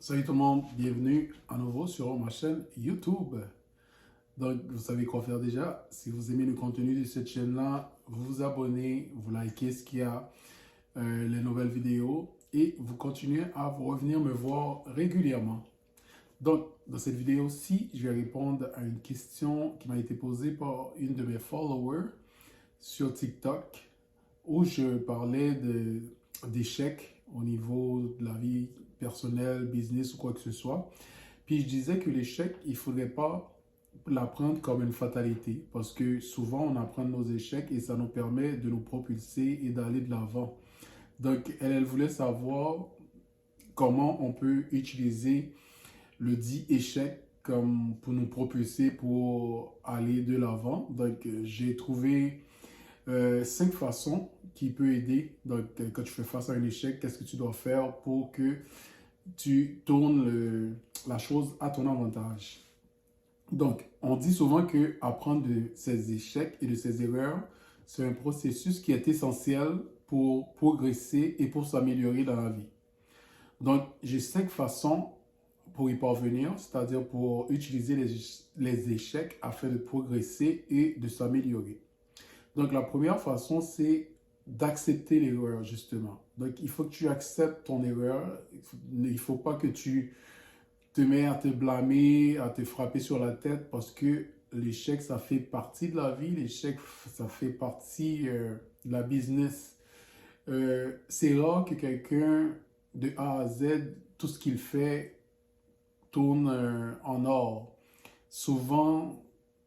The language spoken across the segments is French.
Salut tout le monde, bienvenue à nouveau sur ma chaîne YouTube. Donc, vous savez quoi faire déjà. Si vous aimez le contenu de cette chaîne-là, vous vous abonnez, vous likez ce qu'il y a, les nouvelles vidéos et vous continuez à vous revenir me voir régulièrement. Donc, dans cette vidéo-ci, je vais répondre à une question qui m'a été posée par une de mes followers sur TikTok où je parlais d'échecs au niveau de la vie personnelle, business ou quoi que ce soit. Puis je disais que l'échec, il ne faudrait pas l'apprendre comme une fatalité parce que souvent on apprend de nos échecs et ça nous permet de nous propulser et d'aller de l'avant. Donc elle voulait savoir comment on peut utiliser le dit échec comme pour nous propulser pour aller de l'avant. Donc j'ai trouvé 5 façons qui peuvent aider. Donc, quand tu fais face à un échec, qu'est-ce que tu dois faire pour que tu tournes la chose à ton avantage? Donc, on dit souvent que apprendre de ses échecs et de ses erreurs, c'est un processus qui est essentiel pour progresser et pour s'améliorer dans la vie. Donc, j'ai 5 façons pour y parvenir, c'est-à-dire pour utiliser les échecs afin de progresser et de s'améliorer. Donc, la première façon, c'est d'accepter l'erreur, justement. Donc, il faut que tu acceptes ton erreur. Il ne faut pas que tu te mets à te blâmer, à te frapper sur la tête parce que l'échec, ça fait partie de la vie. L'échec, ça fait partie de la business. C'est rare que quelqu'un, de A à Z, tout ce qu'il fait tourne en or. Souvent,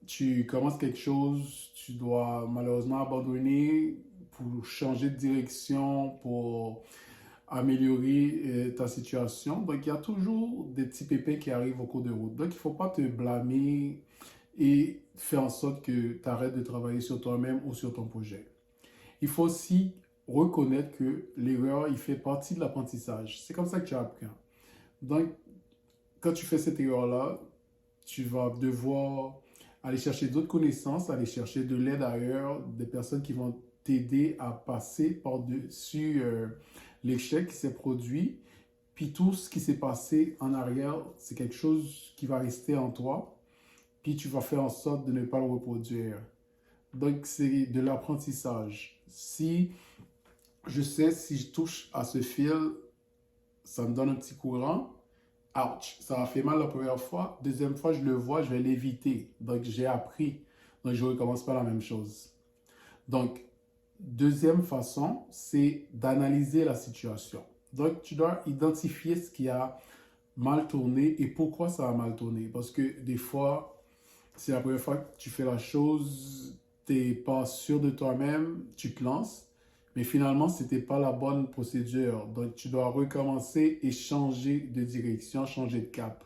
tu commences quelque chose, tu dois malheureusement abandonner pour changer de direction, pour améliorer ta situation. Donc, il y a toujours des petits pépins qui arrivent au cours de route. Donc, il ne faut pas te blâmer et faire en sorte que tu arrêtes de travailler sur toi-même ou sur ton projet. Il faut aussi reconnaître que l'erreur, il fait partie de l'apprentissage. C'est comme ça que tu apprends. Donc, quand tu fais cette erreur-là, tu vas devoir aller chercher d'autres connaissances, aller chercher de l'aide ailleurs, des personnes qui vont t'aider à passer par-dessus l'échec qui s'est produit. Puis tout ce qui s'est passé en arrière, c'est quelque chose qui va rester en toi. Puis tu vas faire en sorte de ne pas le reproduire. Donc c'est de l'apprentissage. Si je sais, si je touche à ce fil, ça me donne un petit courant. Ouch, ça a fait mal la première fois. Deuxième fois, je le vois, je vais l'éviter. Donc, j'ai appris. Donc, je ne recommence pas la même chose. Donc, deuxième façon, c'est d'analyser la situation. Donc, tu dois identifier ce qui a mal tourné et pourquoi ça a mal tourné. Parce que des fois, c'est la première fois que tu fais la chose, tu n'es pas sûr de toi-même, tu te lances. Mais finalement, ce n'était pas la bonne procédure. Donc, tu dois recommencer et changer de direction, changer de cap.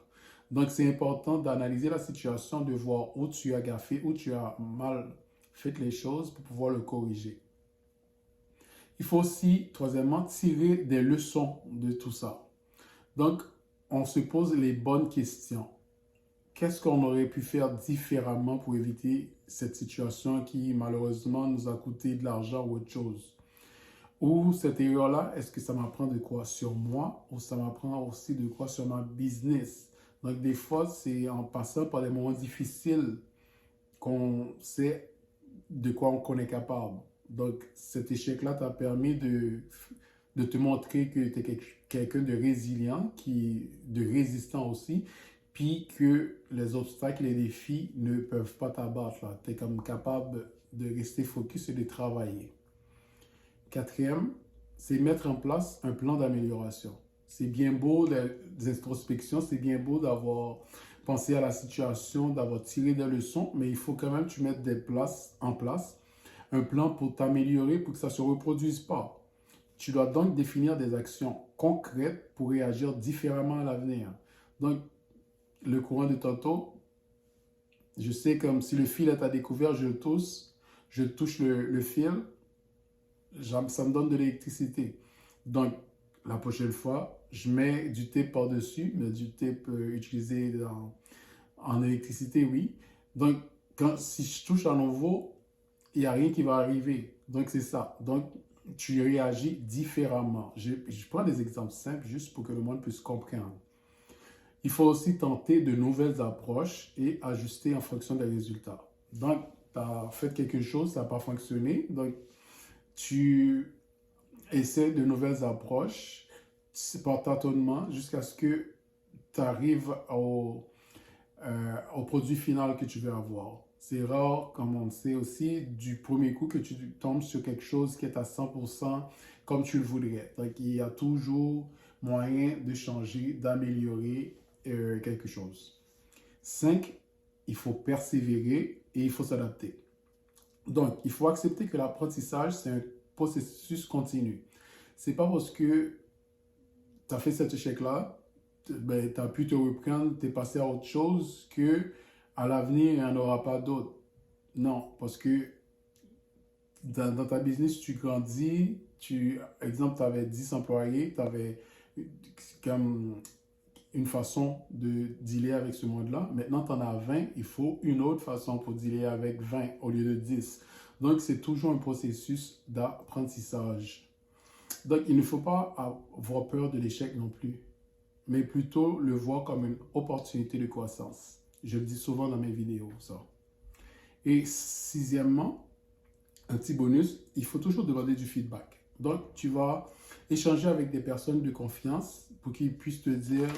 Donc, c'est important d'analyser la situation, de voir où tu as gaffé, où tu as mal fait les choses pour pouvoir le corriger. Il faut aussi, troisièmement, tirer des leçons de tout ça. Donc, on se pose les bonnes questions. Qu'est-ce qu'on aurait pu faire différemment pour éviter cette situation qui, malheureusement, nous a coûté de l'argent ou autre chose? Ou cette erreur-là, est-ce que ça m'apprend de quoi sur moi ou ça m'apprend aussi de quoi sur ma business? Donc, des fois, c'est en passant par des moments difficiles qu'on sait de quoi on est capable. Donc, cet échec-là t'a permis de te montrer que tu es quelqu'un de résilient, de résistant aussi, puis que les obstacles, les défis ne peuvent pas t'abattre. Tu es comme capable de rester focus et de travailler. Quatrième, c'est mettre en place un plan d'amélioration. C'est bien beau des introspections, c'est bien beau d'avoir pensé à la situation, d'avoir tiré des leçons, mais il faut quand même que tu mettes en place un plan pour t'améliorer, pour que ça ne se reproduise pas. Tu dois donc définir des actions concrètes pour réagir différemment à l'avenir. Donc, le courant de tantôt, je sais comme si le fil est à découvert, je touche le fil, ça me donne de l'électricité. Donc, la prochaine fois, je mets du tape par-dessus, mais du tape utilisé en électricité, oui. Donc, si je touche à nouveau, il n'y a rien qui va arriver. Donc, c'est ça. Donc, tu réagis différemment. Je prends des exemples simples juste pour que le monde puisse comprendre. Il faut aussi tenter de nouvelles approches et ajuster en fonction des résultats. Donc, tu as fait quelque chose, ça n'a pas fonctionné. Donc, tu essaies de nouvelles approches par tâtonnement jusqu'à ce que tu arrives au produit final que tu veux avoir. C'est rare, comme on le sait aussi, du premier coup que tu tombes sur quelque chose qui est à 100% comme tu le voudrais. Donc, il y a toujours moyen de changer, d'améliorer quelque chose. 5, il faut persévérer et il faut s'adapter. Donc, il faut accepter que l'apprentissage, c'est un processus continu. C'est pas parce que tu as fait cet échec-là, ben, tu as pu te reprendre, tu es passé à autre chose, que à l'avenir, il n'y en aura pas d'autres. Non, parce que dans ta business, tu grandis, exemple, tu avais 10 employés, tu avais comme une façon de dealer avec ce monde-là. Maintenant, tu en as 20, il faut une autre façon pour dealer avec 20 au lieu de 10. Donc, c'est toujours un processus d'apprentissage. Donc, il ne faut pas avoir peur de l'échec non plus, mais plutôt le voir comme une opportunité de croissance. Je le dis souvent dans mes vidéos, ça. Et sixièmement, un petit bonus, il faut toujours demander du feedback. Donc, tu vas échanger avec des personnes de confiance pour qu'ils puissent te dire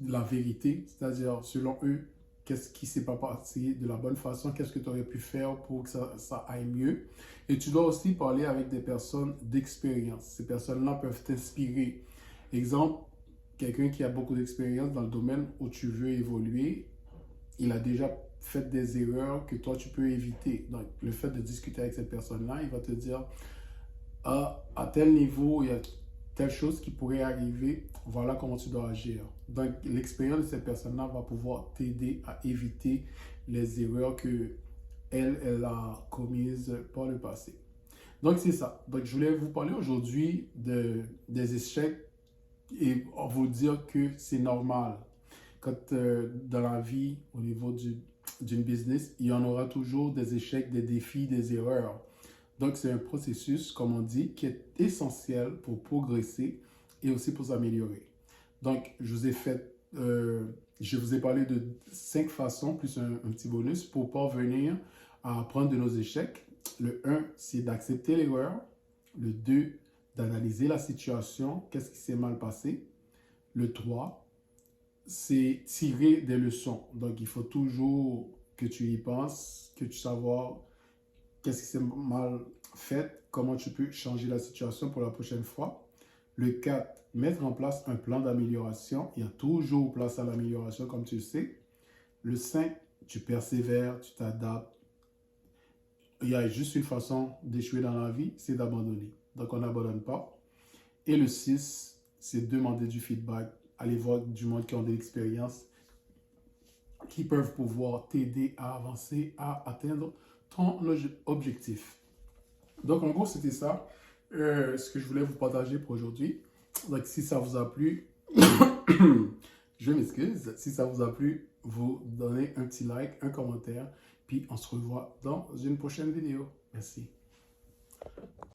la vérité, c'est-à-dire selon eux, qu'est-ce qui ne s'est pas passé de la bonne façon, qu'est-ce que tu aurais pu faire pour que ça aille mieux. Et tu dois aussi parler avec des personnes d'expérience. Ces personnes-là peuvent t'inspirer. Exemple, quelqu'un qui a beaucoup d'expérience dans le domaine où tu veux évoluer, il a déjà fait des erreurs que toi tu peux éviter. Donc, le fait de discuter avec cette personne-là, il va te dire à tel niveau, il y a telle chose qui pourrait arriver, voilà comment tu dois agir. Donc, l'expérience de cette personne-là va pouvoir t'aider à éviter les erreurs que elle a commises par le passé. Donc, c'est ça. Donc, je voulais vous parler aujourd'hui des échecs et vous dire que c'est normal. Quand dans la vie, au niveau d'une business, il y en aura toujours des échecs, des défis, des erreurs. Donc, c'est un processus, comme on dit, qui est essentiel pour progresser et aussi pour s'améliorer. Donc, je vous ai parlé de 5 façons, plus un petit bonus, pour parvenir à apprendre de nos échecs. Le 1, c'est d'accepter l'erreur. Le 2, d'analyser la situation, qu'est-ce qui s'est mal passé. Le 3, c'est tirer des leçons. Donc, il faut toujours que tu y penses, que tu savoir qu'est-ce qui s'est mal fait, comment tu peux changer la situation pour la prochaine fois. Le 4, mettre en place un plan d'amélioration. Il y a toujours place à l'amélioration, comme tu le sais. Le 5, tu persévères, tu t'adaptes. Il y a juste une façon d'échouer dans la vie, c'est d'abandonner. Donc, on n'abandonne pas. Et le 6, c'est demander du feedback. Aller voir du monde qui ont de l'expérience, qui peuvent pouvoir t'aider à avancer, à atteindre ton objectif. Donc, en gros, c'était ça, ce que je voulais vous partager pour aujourd'hui. Donc, si ça vous a plu, je m'excuse. Si ça vous a plu, vous donnez un petit like, un commentaire, puis on se revoit dans une prochaine vidéo. Merci.